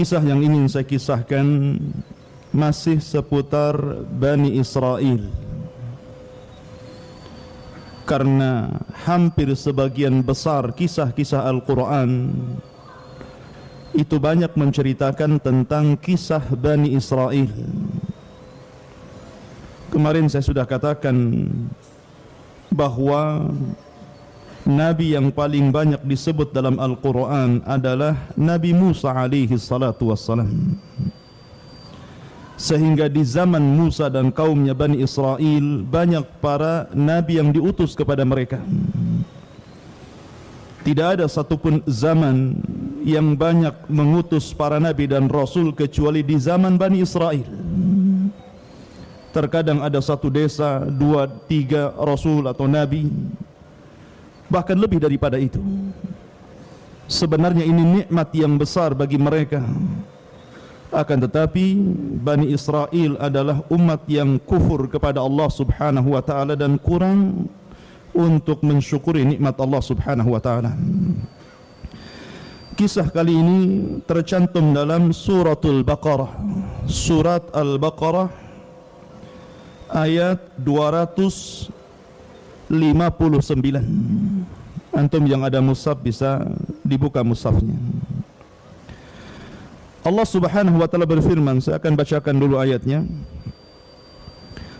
Kisah yang ingin saya kisahkan masih seputar Bani Israel, karena hampir sebagian besar kisah-kisah Al-Quran itu banyak menceritakan tentang kisah Bani Israel. Kemarin saya sudah katakan bahwa Nabi yang paling banyak disebut dalam Al-Quran adalah Nabi Musa alaihi salatu wassalam. Sehingga di zaman Musa dan kaumnya Bani Israel, banyak para Nabi yang diutus kepada mereka. Tidak ada satupun zaman yang banyak mengutus para Nabi dan Rasul kecuali di zaman Bani Israel. Terkadang ada satu desa, 2-3 Rasul atau Nabi, bahkan lebih daripada itu. Sebenarnya ini nikmat yang besar bagi mereka. Akan tetapi Bani Israel adalah umat yang kufur kepada Allah subhanahu wa ta'ala dan kurang untuk mensyukuri nikmat Allah subhanahu wa ta'ala. Kisah kali ini tercantum dalam suratul Baqarah, surat Al-Baqarah ayat 259. Antum yang ada mushaf bisa dibuka mushafnya. Allah subhanahu wa ta'ala berfirman, saya akan bacakan dulu ayatnya.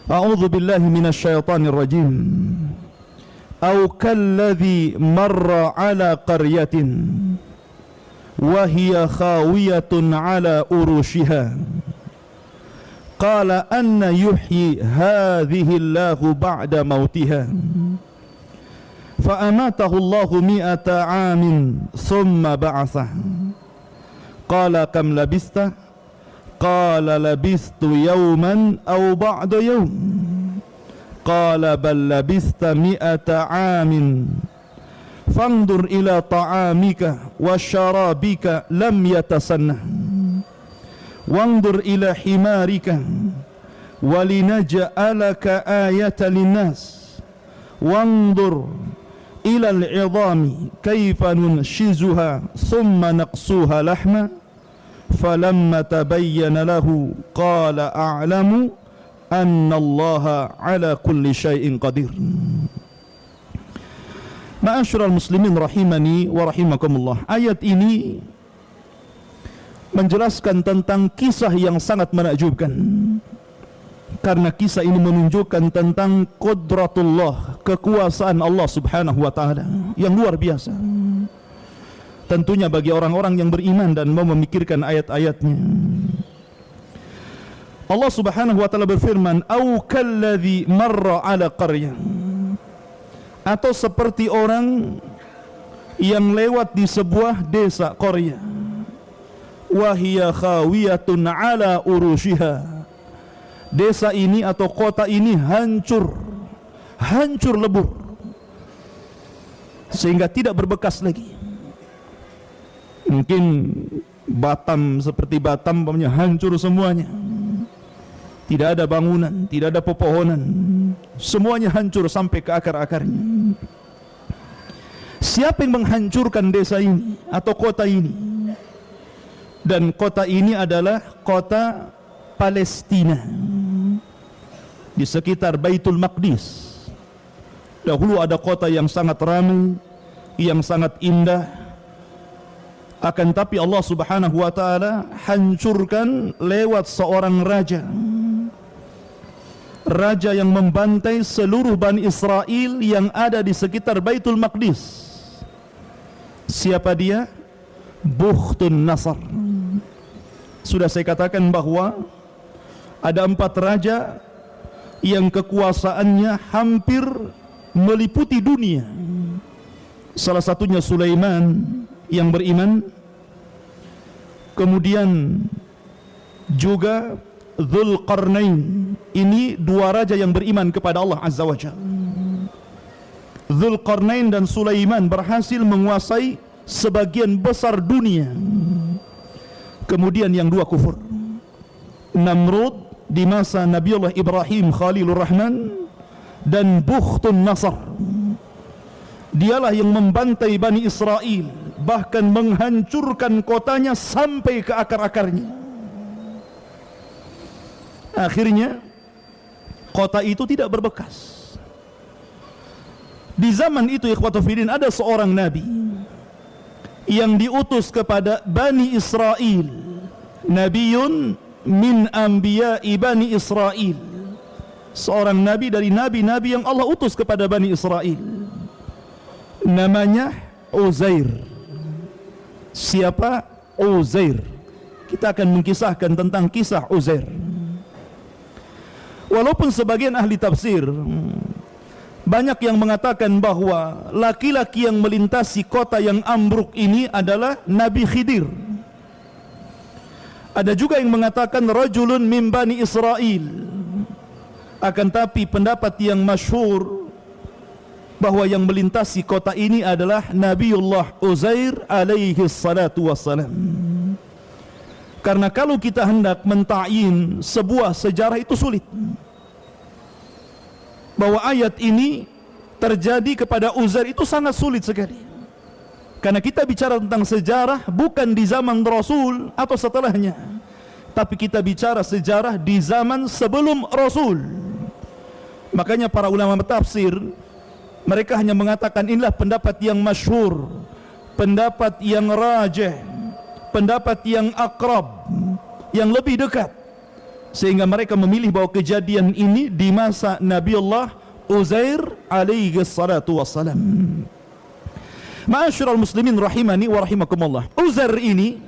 A'udzu billahi minasyaitonir rajim. Aw kalladzi marra ala qaryatin wa hiya khawiyatun ala urushiha qala anna yuhyi hadhihi Allahu ba'da mautiha fa amatahu Allahu mi'ata 'amin thumma ba'athah qala kam labista qala labistu yawman aw ba'da yawm qala bal labista mi'ata 'amin fandur ila ta'amika wa syarabika lam yatasannah wandur ila himarika walinaj'alaka ayatan linnas wandur ila al'idhami kayfa nunshizuha thumma naqsuha lahma falamma tabayyana lahu qala a'lamu anna Allaha ala kulli syai'in qadir. Ma'asyiral muslimin rahimani wa rahimakumullah. Ayat ini menjelaskan tentang kisah yang sangat menakjubkan, karena kisah ini menunjukkan tentang qudratullah, kekuasaan Allah subhanahu wa ta'ala yang luar biasa. Tentunya bagi orang-orang yang beriman dan mau memikirkan ayat-ayatnya. Allah subhanahu wa ta'ala berfirman, Au kalladhi marra ala qaryah, atau seperti orang yang lewat di sebuah desa qaryah, wahiya khawiyatun ala urushiha, desa ini atau kota ini hancur lebur sehingga tidak berbekas lagi. Mungkin Batam, seperti Batam umpamanya hancur semuanya, tidak ada bangunan, tidak ada pepohonan, semuanya hancur sampai ke akar-akarnya. Siapa yang menghancurkan desa ini atau kota ini? Dan kota ini adalah kota Palestina, di sekitar Baitul Maqdis. Dahulu ada kota yang sangat ramai, yang sangat indah. Akan tapi Allah subhanahu wa ta'ala hancurkan lewat seorang raja, raja yang membantai seluruh Bani Israel yang ada di sekitar Baitul Maqdis. Siapa dia? Bukhtun Nasr. Sudah saya katakan bahwa ada 4 raja yang kekuasaannya hampir meliputi dunia. Salah satunya Sulaiman yang beriman, kemudian juga Dzulqarnain. Ini 2 raja yang beriman kepada Allah Azza wa Jalla. Dzulqarnain dan Sulaiman berhasil menguasai sebagian besar dunia. Kemudian yang 2 kufur, Namrud di masa Nabiullah Ibrahim Khalilur Rahman, dan Bukhtun Nasr. Dialah yang membantai Bani Israel bahkan menghancurkan kotanya sampai ke akar-akarnya. Akhirnya kota itu tidak berbekas. Di zaman itu ikhwatu fiddin, ada seorang nabi yang diutus kepada Bani Israel, nabiyun min anbiya'i Bani Israel, seorang nabi dari nabi-nabi yang Allah utus kepada Bani Israel, namanya Uzair. Siapa Uzair? Kita akan mengkisahkan tentang kisah Uzair. Walaupun sebagian ahli tafsir banyak yang mengatakan bahwa laki-laki yang melintasi kota yang ambruk ini adalah Nabi Khidir. Ada juga yang mengatakan rajulun min Bani Israel. Akan tapi pendapat yang masyhur bahwa yang melintasi kota ini adalah Nabiullah Uzair alaihi salatu wassalam. Karena kalau kita hendak menta'yin sebuah sejarah itu sulit. Bahwa ayat ini terjadi kepada Uzair itu sangat sulit sekali. Karena kita bicara tentang sejarah bukan di zaman Rasul atau setelahnya, tapi kita bicara sejarah di zaman sebelum Rasul. Makanya para ulama tafsir mereka hanya mengatakan inilah pendapat yang masyhur, pendapat yang rajih, pendapat yang akrab, yang lebih dekat, sehingga mereka memilih bahwa kejadian ini di masa Nabiullah Uzair alaihi salatu wassalam. Ma'asyiral muslimin rahimani wa rahimakumullah, Uzair ini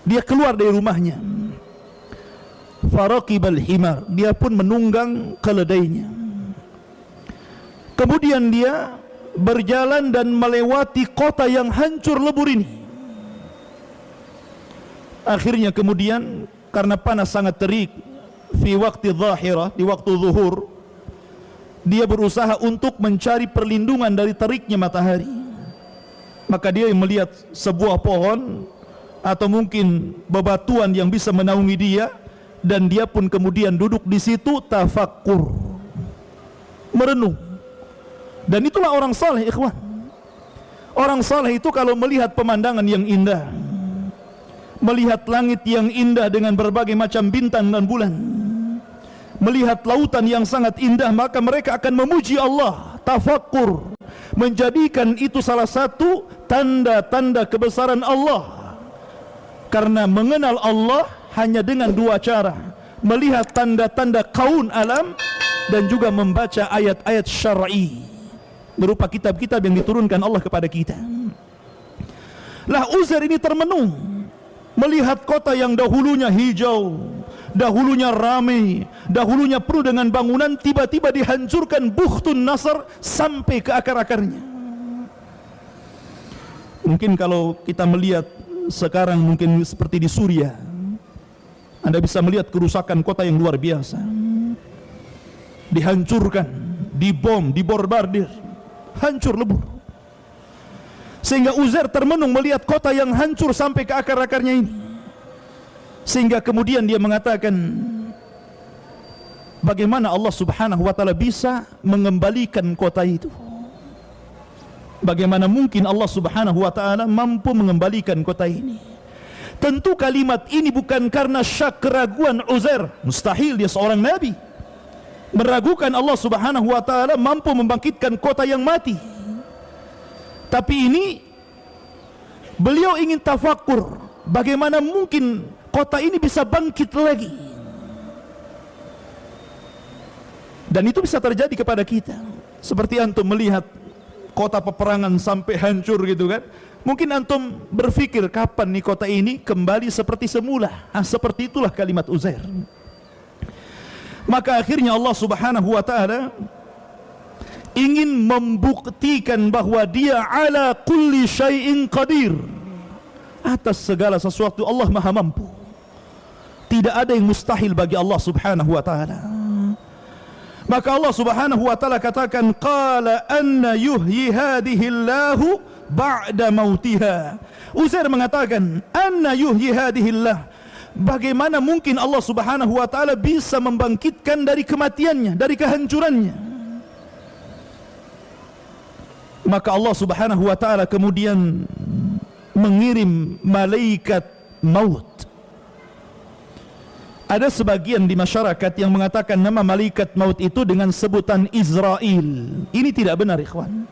dia keluar dari rumahnya, faraqibal himar, dia pun menunggang keledainya. Kemudian dia berjalan dan melewati kota yang hancur lebur ini. Akhirnya kemudian karena panas sangat terik, fi waktu zahirah, di waktu zuhur, dia berusaha untuk mencari perlindungan dari teriknya matahari. Maka dia melihat sebuah pohon atau mungkin bebatuan yang bisa menaungi dia, dan dia pun kemudian duduk di situ tafakkur, merenung. Dan itulah orang saleh, ikhwan. Orang saleh itu kalau melihat pemandangan yang indah, melihat langit yang indah dengan berbagai macam bintang dan bulan, melihat lautan yang sangat indah, maka mereka akan memuji Allah, tafakkur, menjadikan itu salah satu tanda-tanda kebesaran Allah. Karena mengenal Allah hanya dengan dua cara: melihat tanda-tanda kaun alam dan juga membaca ayat-ayat syar'i berupa kitab-kitab yang diturunkan Allah kepada kita. Lah Uzair ini termenung melihat kota yang dahulunya hijau, dahulunya ramai, dahulunya penuh dengan bangunan, tiba-tiba dihancurkan Bukhtun Nasr sampai ke akar-akarnya. Mungkin kalau kita melihat sekarang, mungkin seperti di Suriah, Anda bisa melihat kerusakan kota yang luar biasa. Dihancurkan, dibom, diborbardir, hancur lebur. Sehingga Uzair termenung melihat kota yang hancur sampai ke akar-akarnya ini. Sehingga kemudian dia mengatakan, bagaimana Allah subhanahu wa ta'ala bisa mengembalikan kota itu? Bagaimana mungkin Allah subhanahu wa ta'ala mampu mengembalikan kota ini? Tentu kalimat ini bukan karena syak keraguan Uzair. Mustahil, dia seorang nabi meragukan Allah subhanahu wa ta'ala mampu membangkitkan kota yang mati. Tapi ini beliau ingin tafakkur, bagaimana mungkin kota ini bisa bangkit lagi. Dan itu bisa terjadi kepada kita. Seperti antum melihat kota peperangan sampai hancur gitu kan. Mungkin antum berpikir, kapan nih kota ini kembali seperti semula? Seperti itulah kalimat Uzair. Maka akhirnya Allah subhanahu wa ta'ala ingin membuktikan bahwa dia ala kulli syai'in qadir, atas segala sesuatu Allah maha mampu. Tidak ada yang mustahil bagi Allah subhanahu wa ta'ala. Maka Allah subhanahu wa ta'ala katakan, qala anna yuhyi hadihi Allahu ba'da mautiha. Uzair mengatakan, anna yuhyi hadihi Allah, bagaimana mungkin Allah subhanahu wa ta'ala bisa membangkitkan dari kematiannya, dari kehancurannya? Maka Allah Subhanahu wa taala kemudian mengirim malaikat maut. Ada sebagian di masyarakat yang mengatakan nama malaikat maut itu dengan sebutan Israel. Ini tidak benar, ikhwan.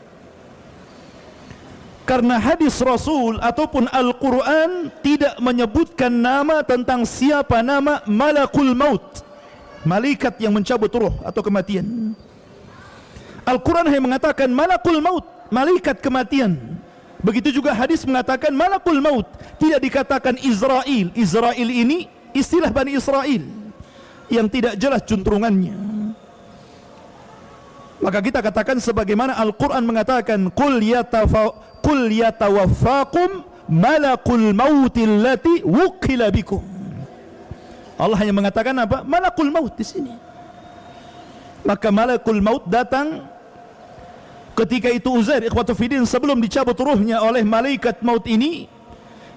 Karena hadis Rasul ataupun Al-Quran tidak menyebutkan nama tentang siapa nama malakul maut, malaikat yang mencabut ruh atau kematian. Al-Quran hanya mengatakan malakul maut, malaikat kematian. Begitu juga hadis mengatakan malakul maut, tidak dikatakan Israel. Israel ini istilah Bani Israel yang tidak jelas juntrungannya. Maka kita katakan sebagaimana Al-Quran mengatakan Qul yatawaffakum malakul mautil lati wukila bikum. Allah hanya mengatakan apa? Malakul maut di sini. Maka malakul maut datang ketika itu Uzair ikhwatu fiddin sebelum dicabut ruhnya oleh malaikat maut ini,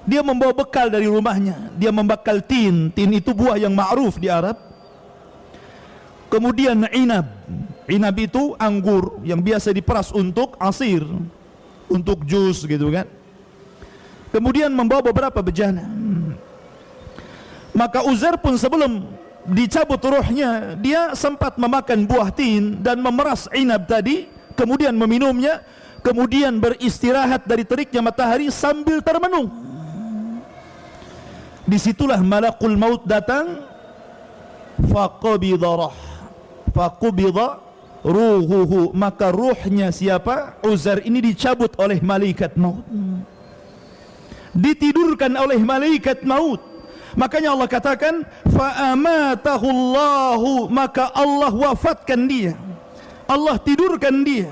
dia membawa bekal dari rumahnya. Dia membakal tin. Tin itu buah yang ma'ruf di Arab. Kemudian inab. Inab itu anggur yang biasa diperas untuk asir, untuk jus gitu kan. Kemudian membawa beberapa bejana. Maka Uzair pun sebelum dicabut ruhnya, dia sempat memakan buah tin dan memeras inab tadi, kemudian meminumnya, kemudian beristirahat dari teriknya matahari sambil termenung. Disitulah malakul maut datang, faqabidha ruhuhu, maka ruhnya siapa? Uzair ini dicabut oleh malaikat maut, ditidurkan oleh malaikat maut. Makanya Allah katakan fa'amatahullahu, maka Allah wafatkan dia, Allah tidurkan dia.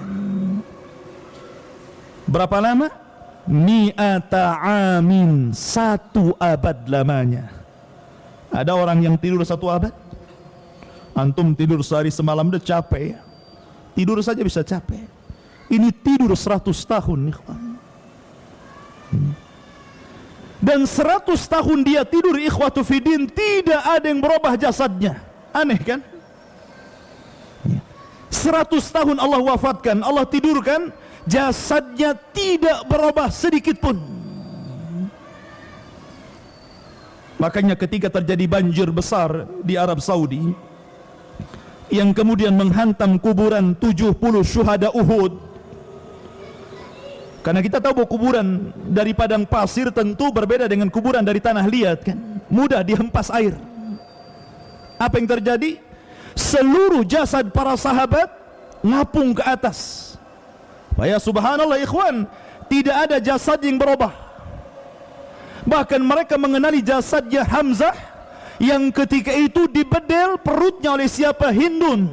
Berapa lama? Mi'ata amin, 1 abad lamanya. Ada orang yang tidur 1 abad? Antum tidur sehari semalam udah capek ya? Tidur saja bisa capek. Ini tidur 100 tahun, ikhwan. Dan 100 tahun dia tidur, ikhwatu fiddin, tidak ada yang berubah jasadnya. Aneh kan? 100 tahun Allah wafatkan, Allah tidurkan, jasadnya tidak berubah sedikit pun. Makanya ketika terjadi banjir besar di Arab Saudi yang kemudian menghantam kuburan 70 syuhada Uhud, karena kita tahu bahwa kuburan dari padang pasir tentu berbeda dengan kuburan dari tanah liat kan, mudah dihempas air. Apa yang terjadi? Seluruh jasad para sahabat ngapung ke atas. Ya subhanallah ikhwan, tidak ada jasad yang berubah. Bahkan mereka mengenali jasadnya Hamzah yang ketika itu dibedel perutnya oleh siapa? Hindun,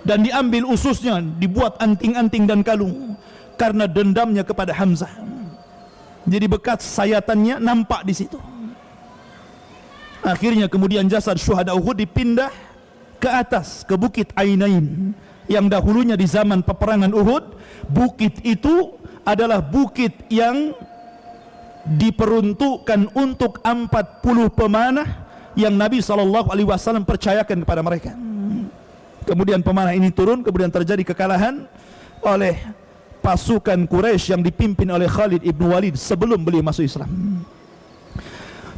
dan diambil ususnya, dibuat anting-anting dan kalung karena dendamnya kepada Hamzah. Jadi bekas sayatannya nampak di situ. Akhirnya kemudian jasad syuhada Uhud dipindah ke atas, ke Bukit Ainain, yang dahulunya di zaman peperangan Uhud, bukit itu adalah bukit yang diperuntukkan untuk 40 pemanah yang Nabi SAW percayakan kepada mereka. Kemudian pemanah ini turun, kemudian terjadi kekalahan oleh pasukan Quraisy yang dipimpin oleh Khalid ibn Walid sebelum beliau masuk Islam.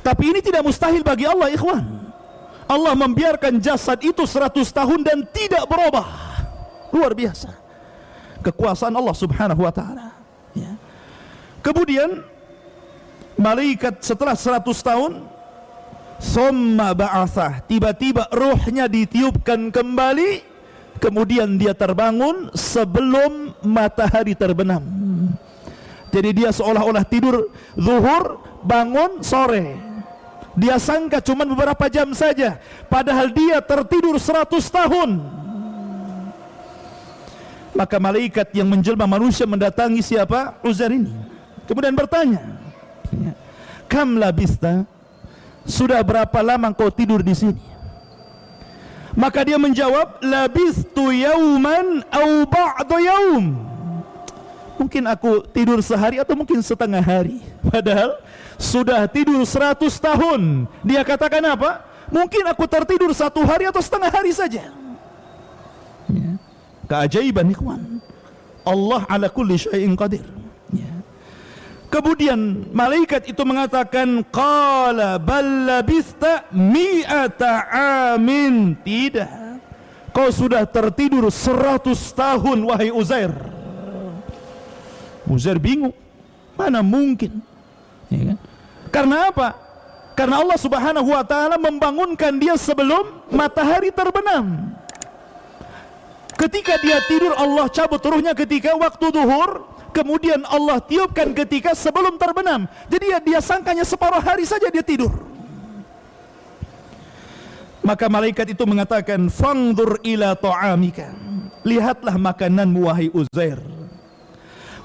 Tapi ini tidak mustahil bagi Allah, ikhwan. Allah membiarkan jasad itu 100 tahun dan tidak berubah. Luar biasa kekuasaan Allah subhanahu wa ta'ala ya. Kemudian malaikat setelah 100 tahun summa ba'athah, tiba-tiba ruhnya ditiupkan kembali, kemudian dia terbangun sebelum matahari terbenam. Jadi dia seolah-olah tidur zuhur, bangun sore. Dia sangka cuma beberapa jam saja, padahal dia tertidur 100 tahun. Maka malaikat yang menjelma manusia mendatangi siapa? Uzair ini. Kemudian bertanya, kam labista, sudah berapa lama kau tidur di sini? Maka dia menjawab, labistu yauman au ba'da yaum. Mungkin aku tidur sehari atau mungkin setengah hari. Padahal sudah tidur 100 tahun. Dia katakan apa? Mungkin aku tertidur 1 hari atau setengah hari saja. Keajaiban, ikhwan. Allah ala kulli syai'in qadir. Ya. Kemudian malaikat itu mengatakan, qala bal labista mi'ata amin. Tidak, kau sudah tertidur 100 tahun wahai Uzair. Uzair bingung, mana mungkin, ya kan? Karena apa? Karena Allah subhanahu wa ta'ala membangunkan dia sebelum matahari terbenam. Ketika dia tidur, Allah cabut ruhnya ketika waktu duhur, kemudian Allah tiupkan ketika sebelum terbenam. Jadi dia sangkanya separuh hari saja dia tidur. Maka malaikat itu mengatakan, fangdur ila ta'amika, lihatlah makananmu wahai Uzair,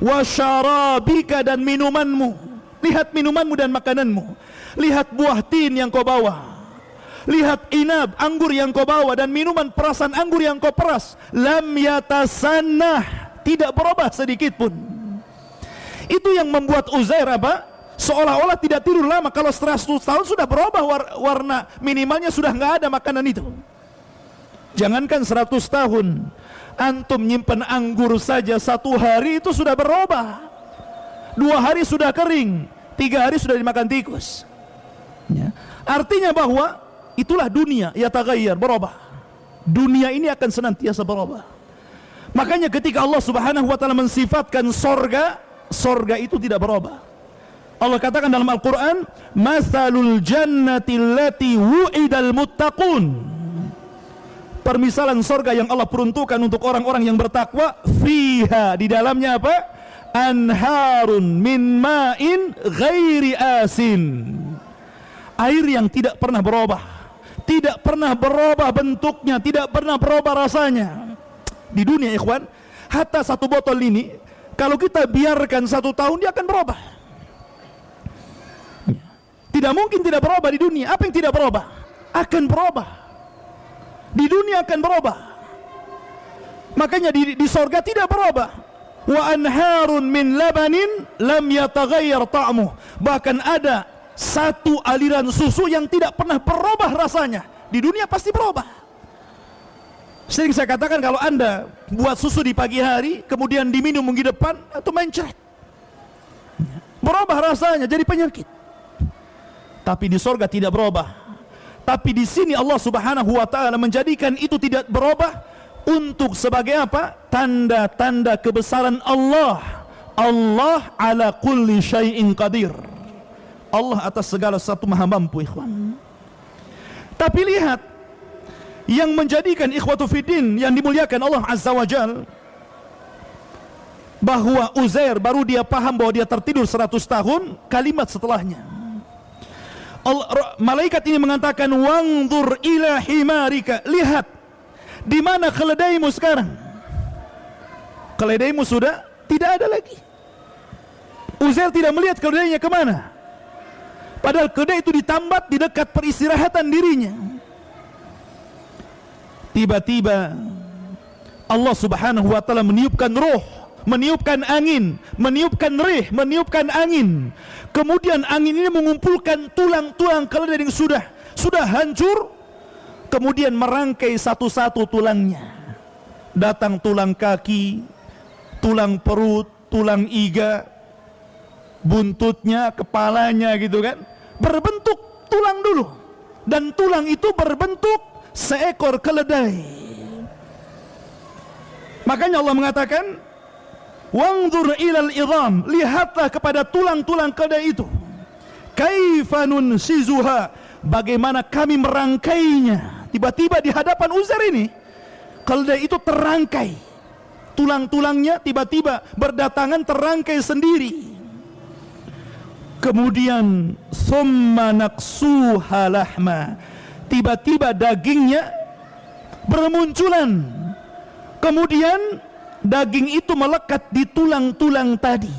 wa syarabika, dan minumanmu, lihat minumanmu dan makananmu. Lihat buah tin yang kau bawa, lihat inab, anggur yang kau bawa, dan minuman perasan anggur yang kau peras. Lam yatasannah, tidak berubah sedikit pun. Itu yang membuat Uzair apa? Seolah-olah tidak tidur lama. Kalau setelah 100 tahun sudah berubah warna, minimalnya sudah nggak ada makanan itu. Jangankan 100 tahun, antum nyimpen anggur saja 1 hari itu sudah berubah. 2 hari sudah kering, 3 hari sudah dimakan tikus. Ya. Artinya bahwa itulah dunia, ya taghayyar, berubah. Dunia ini akan senantiasa berubah. Makanya ketika Allah subhanahu wa ta'ala mensifatkan sorga, sorga itu tidak berubah. Allah katakan dalam Al-Quran, masalul jannati allati wu'idal muttaqun, permisalan sorga yang Allah peruntukkan untuk orang-orang yang bertakwa, fiha, di dalamnya apa? Anharun min ma'in ghairi asin, air yang tidak pernah berubah, tidak pernah berubah bentuknya, tidak pernah berubah rasanya. Di dunia ikhwan, hatta 1 botol ini kalau kita biarkan 1 tahun dia akan berubah. Tidak mungkin tidak berubah di dunia. Apa yang tidak berubah? Akan berubah. Di dunia akan berubah. Makanya di sorga tidak berubah. Wa anharun min labanin lam yataghayyar ta'muh, bahkan ada 1 aliran susu yang tidak pernah berubah rasanya. Di dunia pasti berubah. Sering saya katakan, kalau anda buat susu di pagi hari kemudian diminum minggu depan, atau mencret, berubah rasanya jadi penyakit. Tapi di sorga tidak berubah. Tapi di sini Allah subhanahu wa ta'ala menjadikan itu tidak berubah untuk sebagai apa? Tanda-tanda kebesaran Allah. Allah ala kulli syai'in qadir, Allah atas segala sesuatu maha mampu, ikhwan. Tapi lihat, yang menjadikan ikhwatu fiddin yang dimuliakan Allah azza wa jal, bahwa Uzair baru dia paham bahwa dia tertidur 100 tahun, kalimat setelahnya malaikat ini mengatakan, wangdur ila himarika, lihat di mana keledaimu sekarang. Keledaimu sudah tidak ada lagi. Uzair tidak melihat keledainya kemana, padahal keledai itu ditambat di dekat peristirahatan dirinya. Tiba-tiba Allah subhanahu wa ta'ala meniupkan roh, meniupkan angin, meniupkan rih, meniupkan angin. Kemudian angin ini mengumpulkan tulang-tulang keledai yang sudah hancur, kemudian merangkai satu-satu tulangnya. Datang tulang kaki, tulang perut, tulang iga, buntutnya, kepalanya, gitu kan, berbentuk tulang dulu, dan tulang itu berbentuk seekor keledai. Makanya Allah mengatakan, wangdur ilal idham, lihatlah kepada tulang-tulang keledai itu. Kaifa nunsizuha, bagaimana kami merangkainya. Tiba-tiba di hadapan Uzair ini, keledai itu terangkai, tulang-tulangnya tiba-tiba berdatangan terangkai sendiri. Kemudian summa naqsuha lahma, tiba-tiba dagingnya bermunculan. Kemudian daging itu melekat di tulang-tulang tadi.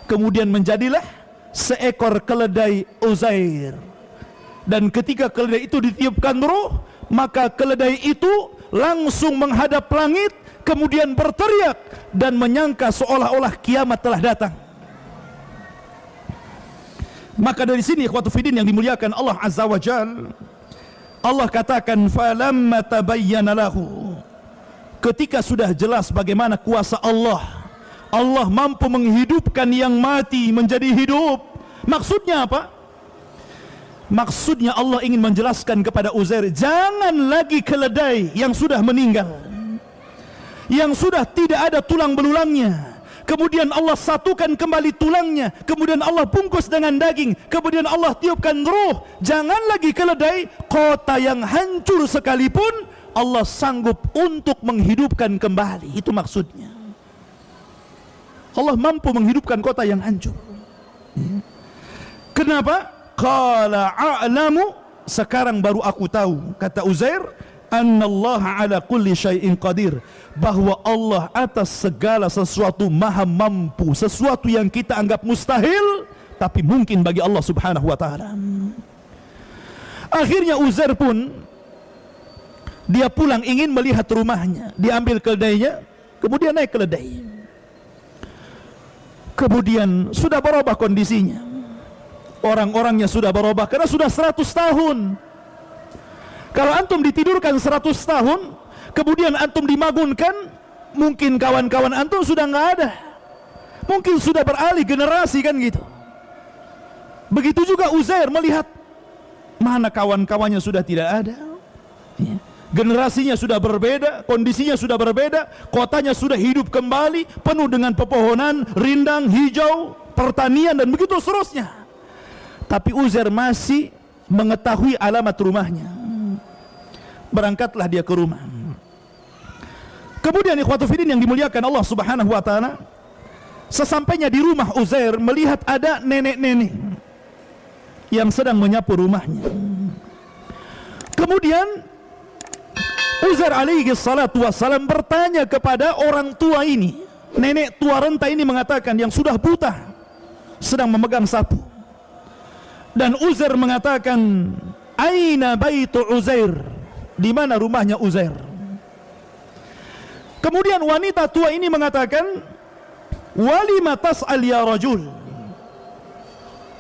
Kemudian menjadilah seekor keledai Uzair. Dan ketika keledai itu ditiupkan roh, maka keledai itu langsung menghadap langit, kemudian berteriak dan menyangka seolah-olah kiamat telah datang. Maka dari sini ikhwatu fiddin yang dimuliakan Allah azza wa jal, Allah katakan, falamma tabayyana lahu, ketika sudah jelas bagaimana kuasa Allah, Allah mampu menghidupkan yang mati menjadi hidup. Maksudnya apa? Maksudnya Allah ingin menjelaskan kepada Uzair, jangan lagi keledai yang sudah meninggal, yang sudah tidak ada tulang belulangnya, kemudian Allah satukan kembali tulangnya, kemudian Allah bungkus dengan daging, kemudian Allah tiupkan ruh. Jangan lagi keledai, kota yang hancur sekalipun Allah sanggup untuk menghidupkan kembali. Itu maksudnya. Allah mampu menghidupkan kota yang hancur. Kenapa? Qala a'lamu, sekarang baru aku tahu, kata Uzair, annallaha ala kulli syai'in qadir, bahwa Allah atas segala sesuatu maha mampu. Sesuatu yang kita anggap mustahil, tapi mungkin bagi Allah subhanahu wa ta'ala. Akhirnya Uzair pun dia pulang ingin melihat rumahnya. Diambil keledainya, kemudian naik keledai. Kemudian sudah berubah kondisinya. Orang-orangnya sudah berubah karena sudah 100 tahun. Kalau antum ditidurkan 100 tahun, kemudian antum dibangunkan, mungkin kawan-kawan antum sudah nggak ada. Mungkin sudah beralih generasi, kan gitu. Begitu juga Uzair melihat mana kawan-kawannya sudah tidak ada. Generasinya sudah berbeda, kondisinya sudah berbeda, kotanya sudah hidup kembali, penuh dengan pepohonan, rindang, hijau, pertanian dan begitu seterusnya. Tapi Uzair masih mengetahui alamat rumahnya. Berangkatlah dia ke rumah. Kemudian ikhwatu fillah yang dimuliakan Allah subhanahu wa ta'ala, sesampainya di rumah Uzair melihat ada nenek-nenek yang sedang menyapu rumahnya. Kemudian Uzair alaihi salatu wassalam bertanya kepada orang tua ini. Nenek tua renta ini mengatakan, yang sudah buta, sedang memegang sapu. Dan Uzair mengatakan, aina baitu Uzair, di mana rumahnya Uzair? Kemudian wanita tua ini mengatakan, walima tas'al ya rajul,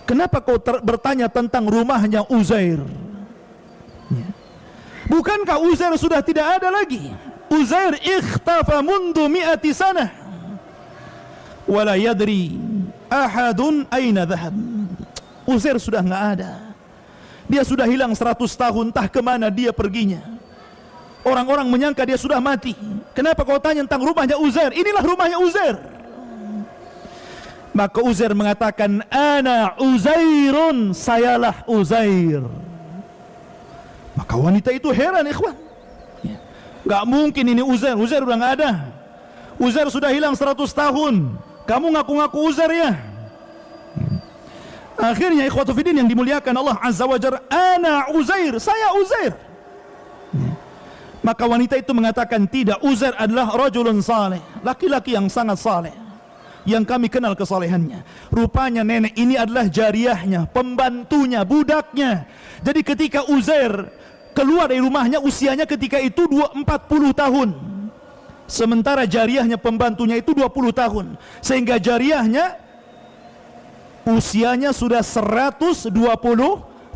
kenapa kau bertanya tentang rumahnya Uzair? Bukankah Uzair sudah tidak ada lagi? Uzair ikhtafa mundu mi'ati sanah wala yadri ahadun aina dhahab. Uzair sudah nggak ada. Dia sudah hilang 100 tahun, entah kemana dia perginya. Orang-orang menyangka dia sudah mati. Kenapa kau tanya tentang rumahnya Uzair? Inilah rumahnya Uzair. Maka Uzair mengatakan, ana Uzairun, sayalah Uzair. Maka wanita itu heran, ikhwan. Gak mungkin ini Uzair. Uzair udah nggak ada. Uzair sudah hilang 100 tahun. Kamu ngaku-ngaku Uzair ya? Akhirnya ikhwatu fiddin yang dimuliakan Allah azza wa jalla, ana Uzair, saya Uzair. Maka wanita itu mengatakan, tidak, Uzair adalah rajulun saleh, laki-laki yang sangat saleh, yang kami kenal kesalehannya. Rupanya nenek ini adalah jariyahnya, pembantunya, budaknya. Jadi ketika Uzair keluar dari rumahnya, usianya ketika itu 40 tahun. Sementara jariyahnya, pembantunya itu 20 tahun. Sehingga jariyahnya usianya sudah 120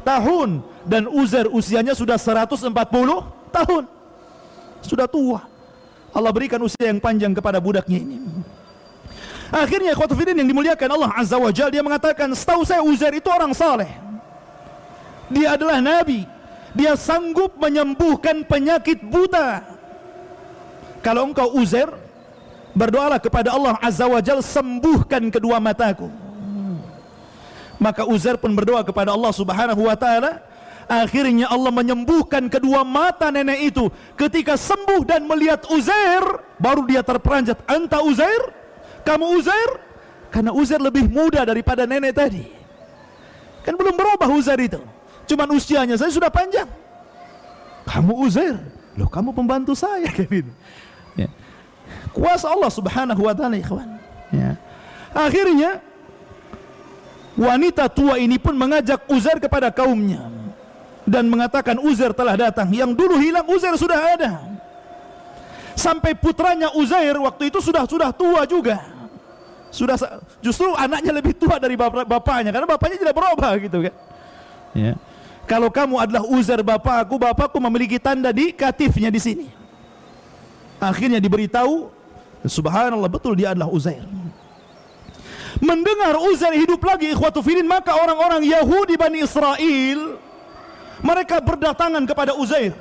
tahun. Dan Uzair usianya sudah 140 tahun. Sudah tua. Allah berikan usia yang panjang kepada budaknya ini. Akhirnya ikhwatu fiddin yang dimuliakan Allah azza wa jalla, dia mengatakan, setahu saya Uzair itu orang saleh. Dia adalah nabi. Dia sanggup menyembuhkan penyakit buta. Kalau engkau Uzair, berdoalah kepada Allah azza wa jalla, sembuhkan kedua mataku. Maka Uzair pun berdoa kepada Allah subhanahu wa ta'ala. Akhirnya Allah menyembuhkan kedua mata nenek itu. Ketika sembuh dan melihat Uzair, baru dia terperanjat, anta Uzair? Kamu Uzair? Karena Uzair lebih muda daripada nenek tadi. Kan belum berubah Uzair itu, cuman usianya saya sudah panjang. Kamu Uzair? Loh, kamu pembantu saya, gitu. Ya. Kuasa Allah subhanahu wa ta'ala, ikhwan. Ya. Akhirnya wanita tua ini pun mengajak Uzair kepada kaumnya dan mengatakan, Uzair telah datang. Yang dulu hilang Uzair sudah ada. Sampai putranya Uzair waktu itu sudah tua juga. Sudah, justru anaknya lebih tua dari bapaknya, karena bapaknya tidak berubah, gitu kan. Ya. Kalau kamu adalah Uzair bapakku memiliki tanda di katifnya di sini. Akhirnya diberitahu, subhanallah, betul dia adalah Uzair. Mendengar Uzair hidup lagi, ikhwatu fillah, maka orang-orang Yahudi Bani Israel mereka berdatangan kepada Uzair.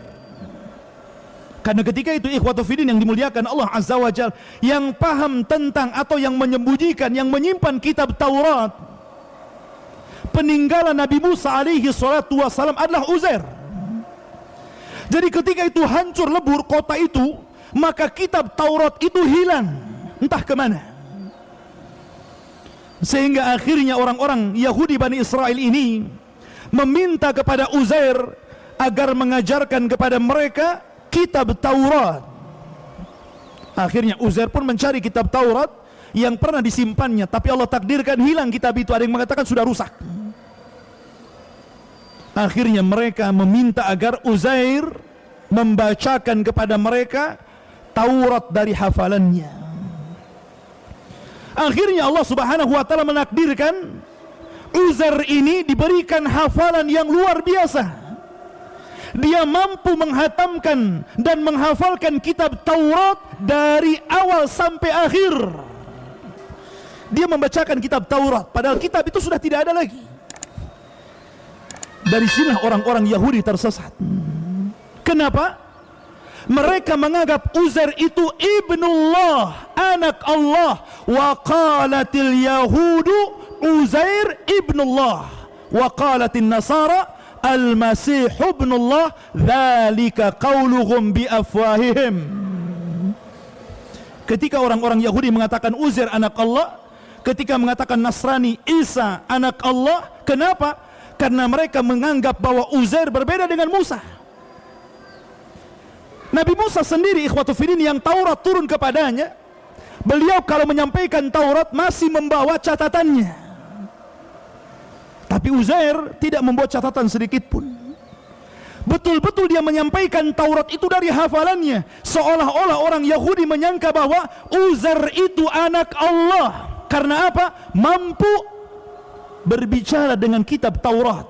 Karena ketika itu ikhwatu fillah yang dimuliakan Allah Azza wa Jalla, yang paham tentang atau yang menyembunyikan, yang menyimpan kitab Taurat peninggalan Nabi Musa alaihi salatu wassalam adalah Uzair. Jadi ketika itu hancur lebur kota itu, maka kitab Taurat itu hilang, entah kemana. Sehingga akhirnya orang-orang Yahudi Bani Israel ini meminta kepada Uzair agar mengajarkan kepada mereka kitab Taurat. Akhirnya Uzair pun mencari kitab Taurat yang pernah disimpannya, tapi Allah takdirkan hilang kitab itu. Ada yang mengatakan sudah rusak. Akhirnya mereka meminta agar Uzair membacakan kepada mereka Taurat dari hafalannya. Akhirnya Allah Subhanahu wa taala menakdirkan Uzair ini diberikan hafalan yang luar biasa. Dia mampu menghatamkan dan menghafalkan kitab Taurat dari awal sampai akhir. Dia membacakan kitab Taurat, padahal kitab itu sudah tidak ada lagi. Dari sinilah orang-orang Yahudi tersesat. Kenapa? Mereka menganggap Uzair itu ibnullah, anak Allah. Wa qalatil yahudu Uzair ibnullah, wa qalatin nasara Al-Masih ibnullah, dzalika qauluhum bi afwahihim. Ketika orang-orang Yahudi mengatakan Uzair anak Allah, ketika mengatakan Nasrani Isa anak Allah, kenapa? Karena mereka menganggap bahwa Uzair berbeda dengan Musa. Nabi Musa sendiri ikhwatu fillah yang Taurat turun kepadanya, beliau kalau menyampaikan Taurat masih membawa catatannya. Tapi Uzair tidak membuat catatan sedikit pun. Betul-betul dia menyampaikan Taurat itu dari hafalannya. Seolah-olah orang Yahudi menyangka bahwa Uzair itu anak Allah. Karena apa? Mampu berbicara dengan kitab Taurat.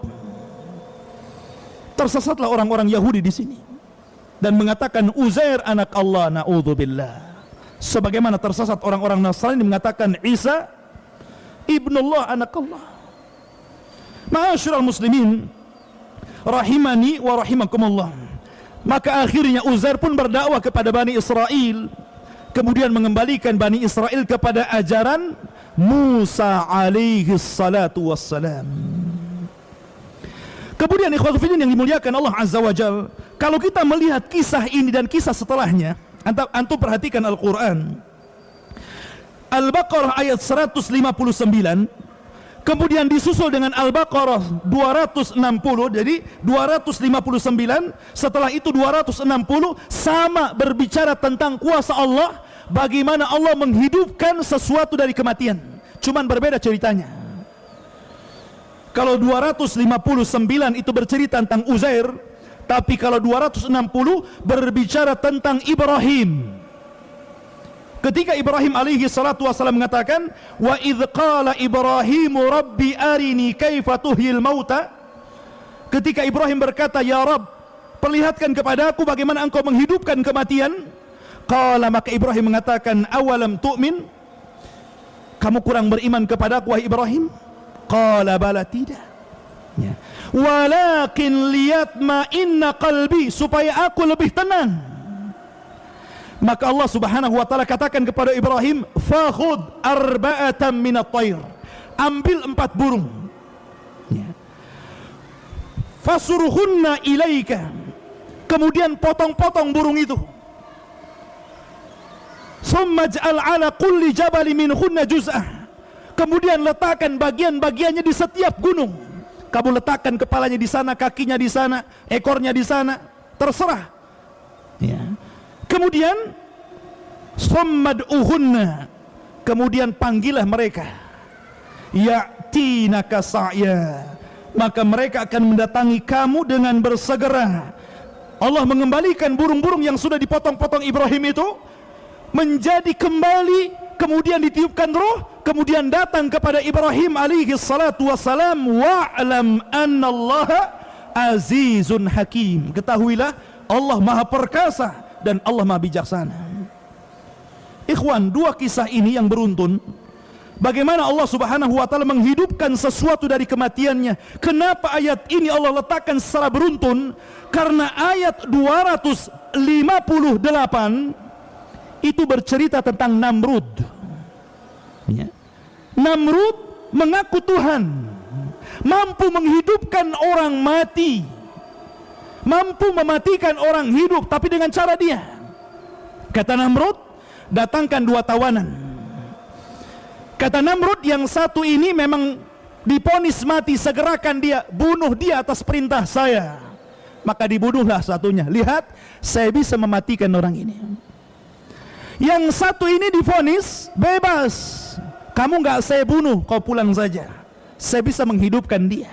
Tersesatlah orang-orang Yahudi di sini dan mengatakan Uzair anak Allah, na'udzubillah. Sebagaimana tersesat orang-orang Nasrani mengatakan Isa ibnullah, anak Allah. Ma'asyiral muslimin rahimani wa rahimakumullah. Maka akhirnya Uzair pun berdakwah kepada Bani Israel, kemudian mengembalikan Bani Israel kepada ajaran Musa alaihi salatu wassalam. Kemudian ikhwatu fillah yang dimuliakan Allah Azza wa Jalla, kalau kita melihat kisah ini dan kisah setelahnya, antum perhatikan Al-Quran, Al-Baqarah ayat 159, kemudian disusul dengan Al-Baqarah 260, jadi 259, setelah itu 260, sama berbicara tentang kuasa Allah, bagaimana Allah menghidupkan sesuatu dari kematian. Cuman berbeda ceritanya. Kalau 259 itu bercerita tentang Uzair, tapi kalau 260 berbicara tentang Ibrahim. Ketika Ibrahim alaihi salatu wassalam mengatakan, wa idh qala Ibrahimu rabbi arini kaifa tuhyil mauta. Ketika Ibrahim berkata, ya Rabb, perlihatkan kepadaku bagaimana engkau menghidupkan kematian. Qala, maka Ibrahim mengatakan, awalam tu'min, kamu kurang beriman kepadaku wahai Ibrahim? Qala bala, tidak ya. Walakin liyatma'inna qalbi, supaya aku lebih tenang. Maka Allah Subhanahu wa taala katakan kepada Ibrahim, fakhud arba'atan minat tayr, ambil 4 burung ya. Fasuruhunna ilaika, kemudian potong-potong burung itu. Summa ja'al ala kulli jabali minhunna juz'ah, kemudian letakkan bagian-bagiannya di setiap gunung. Kamu letakkan kepalanya di sana, kakinya di sana, ekornya di sana, terserah ya. Kemudian sommad'uhunna, kemudian panggillah mereka, ya'tinaka sa'ya, maka mereka akan mendatangi kamu dengan bersegera. Allah mengembalikan burung-burung yang sudah dipotong-potong Ibrahim itu menjadi kembali, kemudian ditiupkan roh, kemudian datang kepada Ibrahim alaihi salatu wassalam, wa'lam annallaha azizun hakim, ketahuilah Allah maha perkasa dan Allah maha bijaksana. Ikhwan, dua kisah ini yang beruntun, bagaimana Allah Subhanahu wa taala menghidupkan sesuatu dari kematiannya. Kenapa ayat ini Allah letakkan secara beruntun? Karena ayat 258 itu bercerita tentang Namrud. Ya. Namrud mengaku Tuhan, mampu menghidupkan orang mati, mampu mematikan orang hidup, tapi dengan cara dia. Kata Namrud, datangkan dua tawanan. Kata Namrud, yang satu ini memang diponis mati, segerakan dia, bunuh dia atas perintah saya. Maka dibunuhlah satunya. Lihat, saya bisa mematikan orang ini. Yang satu ini diponis bebas, kamu nggak saya bunuh, kau pulang saja, saya bisa menghidupkan dia.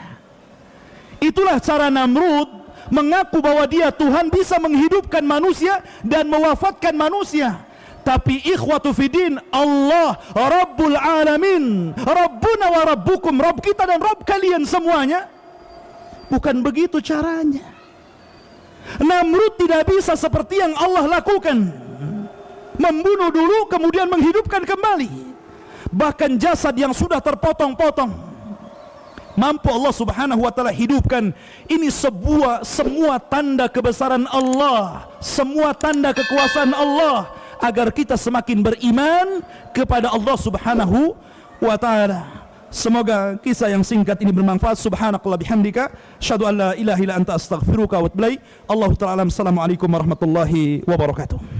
Itulah cara Namrud mengaku bahwa dia Tuhan, bisa menghidupkan manusia dan mewafatkan manusia. Tapi ikhwatu fidin, Allah Rabbul Alamin, Rabbuna wa Rabbukum, Rabb kita dan Rabb kalian semuanya. Bukan begitu caranya. Namrud tidak bisa seperti yang Allah lakukan, membunuh dulu kemudian menghidupkan kembali. Bahkan jasad yang sudah terpotong-potong mampu Allah Subhanahu wa taala hidupkan. Ini semua tanda kebesaran Allah, semua tanda kekuasaan Allah, agar kita semakin beriman kepada Allah Subhanahu wa taala. Semoga kisah yang singkat ini bermanfaat. Subhanakallah bihamdika, asyhadu an la ilaha illa anta astaghfiruka wa atubu ilaik. Allahu ta'ala. Assalamualaikum warahmatullahi wabarakatuh.